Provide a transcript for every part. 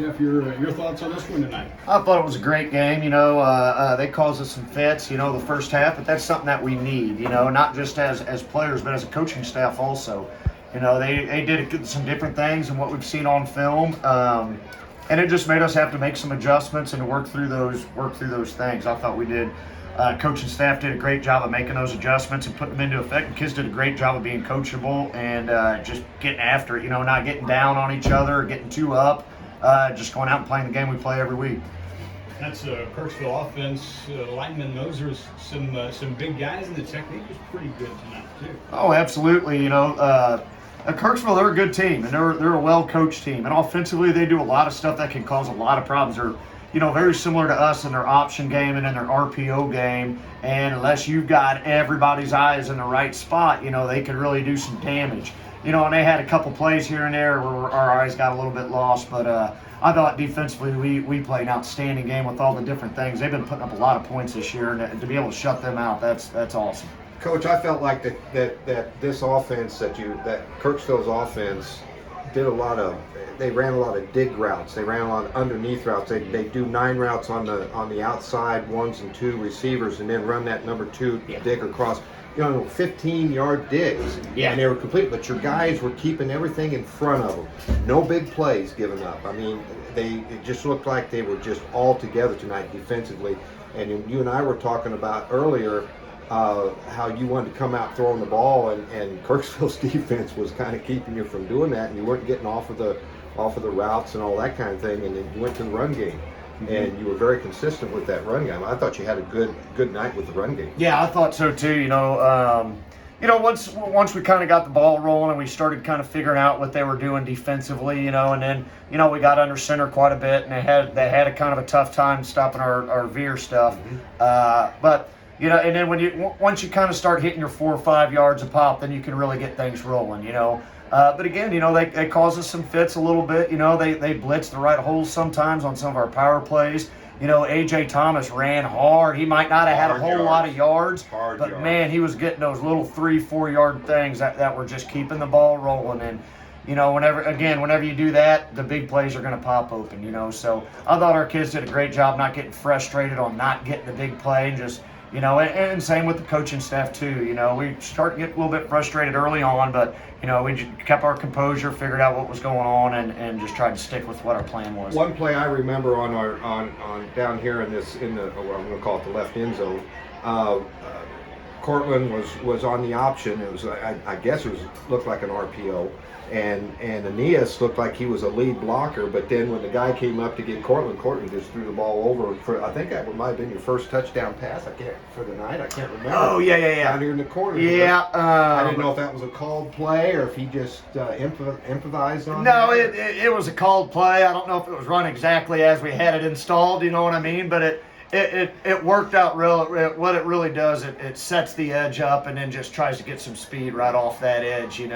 Jeff, your thoughts on this one tonight? I thought it was a great game. They caused us some fits, the first half, but that's something that we need, not just as players, but as a coaching staff also. They did some different things than what we've seen on film, and it just made us have to make some adjustments and to work through those things. I thought we did. Coaching staff did a great job of making those adjustments and putting them into effect. And kids did a great job of being coachable and just getting after it. Not getting down on each other or getting too up. Just going out and playing the game we play every week. That's Kirksville offense. Lineman Moser's some big guys, and the technique was pretty good tonight too. Oh, absolutely. Kirksville, they're a good team, and they're a well-coached team. And offensively, they do a lot of stuff that can cause a lot of problems. They're very similar to us in their option game and in their RPO game. And unless you've got everybody's eyes in the right spot, they could really do some damage. And they had a couple plays here and there where our eyes got a little bit lost. But I thought defensively we played an outstanding game with all the different things. They've been putting up a lot of points this year, and to be able to shut them out, that's awesome. Coach, I felt like that this offense that Kirksville's offense they ran a lot of dig routes. They ran a lot of underneath routes. They do 9 routes on the outside, 1s and 2 receivers, and then run that number 2 dig across. 15-yard digs. Yeah. And they were complete, but your guys were keeping everything in front of them. No big plays given up. I mean, it just looked like they were just all together tonight defensively. And you and I were talking about earlier how you wanted to come out throwing the ball, and Kirksville's defense was kind of keeping you from doing that, and you weren't getting off of the routes and all that kind of thing, and then you went to the run game. And you were very consistent with that run game. I thought you had a good night with the run game. Yeah, I thought so too. Once we kind of got the ball rolling and we started kind of figuring out what they were doing defensively, and then we got under center quite a bit, and they had a kind of a tough time stopping our veer stuff. But and then once you kind of start hitting your 4 or 5 yards a pop, then you can really get things rolling. But again, they cause us some fits a little bit. They blitz the right holes sometimes on some of our power plays. A.J. Thomas ran hard. He might not have had a whole lot of yards, but man, he was getting those little 3-4 yard things that were just keeping the ball rolling. And whenever you do that, the big plays are going to pop open. So I thought our kids did a great job not getting frustrated on not getting the big play, and just and same with the coaching staff too. We started to get a little bit frustrated early on, but we just kept our composure, figured out what was going on, and just tried to stick with what our plan was. One play I remember on down here in the what I'm going to call it the left end zone. Cortland was on the option. It was I guess looked like an RPO. And Aeneas looked like he was a lead blocker, but then when the guy came up to get Cortland just threw the ball over for, I think that might have been your first touchdown pass for the night. I can't remember. Oh, yeah. Down here in the corner. Yeah. I didn't know if that was a called play or if he just improvised on No, that. it was a called play. I don't know if it was run exactly as we had it installed, you know what I mean? But it worked out real. What it really does, it sets the edge up and then just tries to get some speed right off that edge, and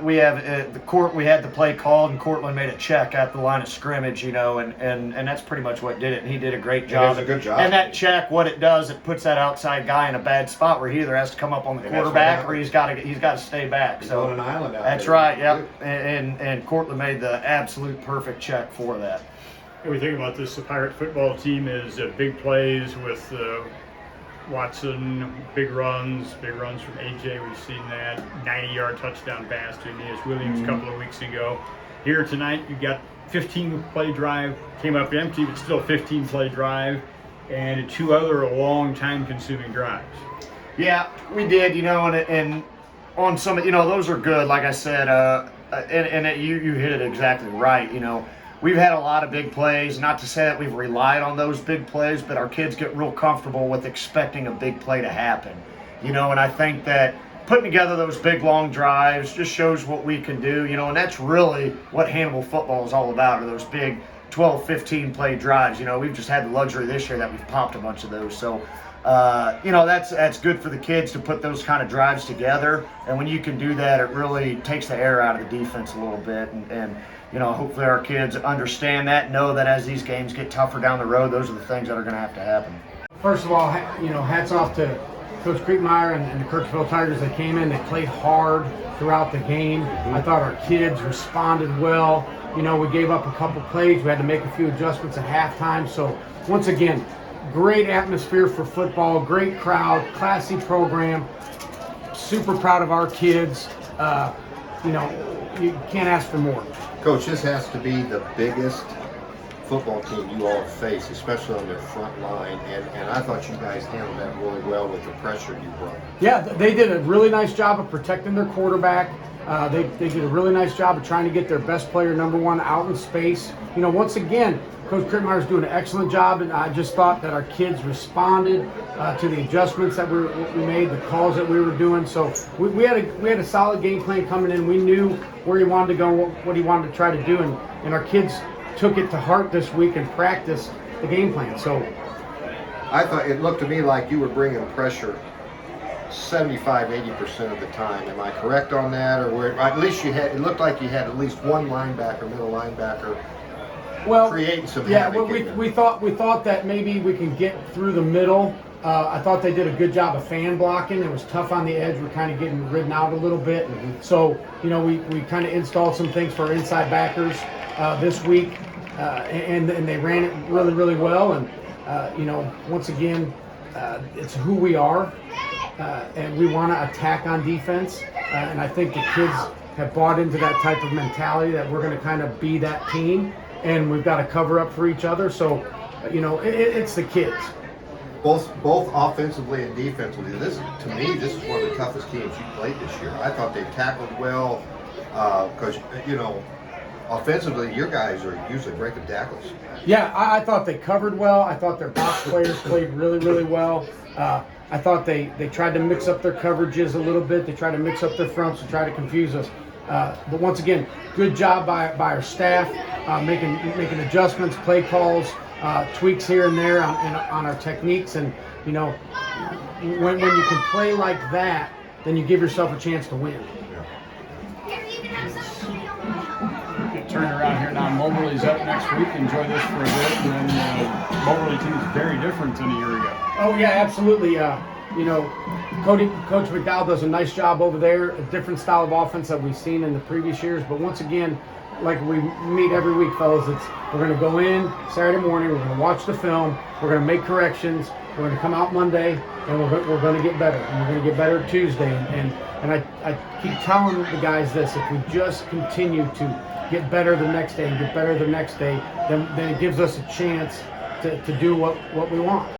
we had the play called, and Cortland made a check at the line of scrimmage, and that's pretty much what did it. And he did a great job. It was a good job. And that check, what it does, it puts that outside guy in a bad spot where he either has to come up on the quarterback or he's got to stay back. He's so on an island out that's there. Right. Yep. And Cortland made the absolute perfect check for that. What we think about this, the Pirate football team is big plays with Watson, big runs from A.J. We've seen that 90-yard touchdown pass to Aeneas Williams a couple of weeks ago. Here tonight, you got 15-play drive, came up empty, but still 15-play drive, and 2 other long time-consuming drives. Yeah, we did, and on some, those are good, like I said, and you hit it exactly right, We've had a lot of big plays, not to say that we've relied on those big plays, but our kids get real comfortable with expecting a big play to happen. And I think that putting together those big long drives just shows what we can do, and that's really what Hannibal football is all about, are those big 12, 15 play drives. We've just had the luxury this year that we've popped a bunch of those. So, that's good for the kids to put those kind of drives together. And when you can do that, it really takes the air out of the defense a little bit. And hopefully our kids understand that, know that as these games get tougher down the road, those are the things that are going to have to happen. First of all, hats off to Coach Kriegmeyer and the Kirksville Tigers. They came in, they played hard throughout the game. I thought our kids responded well. You know, we gave up a couple plays. We had to make a few adjustments at halftime. So once again, great atmosphere for football, great crowd, classy program. Super proud of our kids. You know, you can't ask for more. Coach, this has to be the biggest football team you all face, especially on their front line, and I thought you guys handled that really well with the pressure you brought. Yeah, they did a really nice job of protecting their quarterback. They did a really nice job of trying to get their best player, number one, out in space. You know, once again, Coach Kirksville doing an excellent job, and I just thought that our kids responded to the adjustments that we made, the calls that we were doing. So we had a solid game plan coming in. We knew where he wanted to go, what he wanted to try to do, and our kids took it to heart this week and practiced the game plan. So I thought it looked to me like you were bringing pressure 75-80% of the time. Am I correct on that? Or at least it looked like you had at least one linebacker, middle linebacker, creating some havoc. We thought that maybe we can get through the middle. I thought they did a good job of fan blocking. It was tough on the edge. We're kind of getting ridden out a little bit. So, you know, we kind of installed some things for our inside backers this week, and they ran it really, really well. And, you know, once again, it's who we are, and we want to attack on defense. And I think the kids have bought into that type of mentality that we're going to kind of be that team, and we've got to cover up for each other. So, you know, it's the kids. Both offensively and defensively. This is one of the toughest teams you played this year. I thought they tackled well because, you know, offensively, your guys are usually breaking tackles. Yeah, I thought they covered well. I thought their box players played really, really well. I thought they tried to mix up their coverages a little bit. They tried to mix up their fronts to try to confuse us. But once again, good job by our staff making adjustments, play calls, tweaks here and there on our techniques. And, you know, when you can play like that, then you give yourself a chance to win. Turn around here now. Moberly's up next week. Enjoy this for a bit, and then Moberly team is very different than a year ago. Oh yeah, absolutely. You know, Coach McDowell does a nice job over there. A different style of offense that we've seen in the previous years. But once again, like we meet every week, fellas, we're going to go in Saturday morning. We're going to watch the film. We're going to make corrections. We're going to come out Monday, and we're going to get better. And we're going to get better Tuesday. And I keep telling the guys this: if we just continue to get better the next day and get better the next day, then it gives us a chance to do what we want.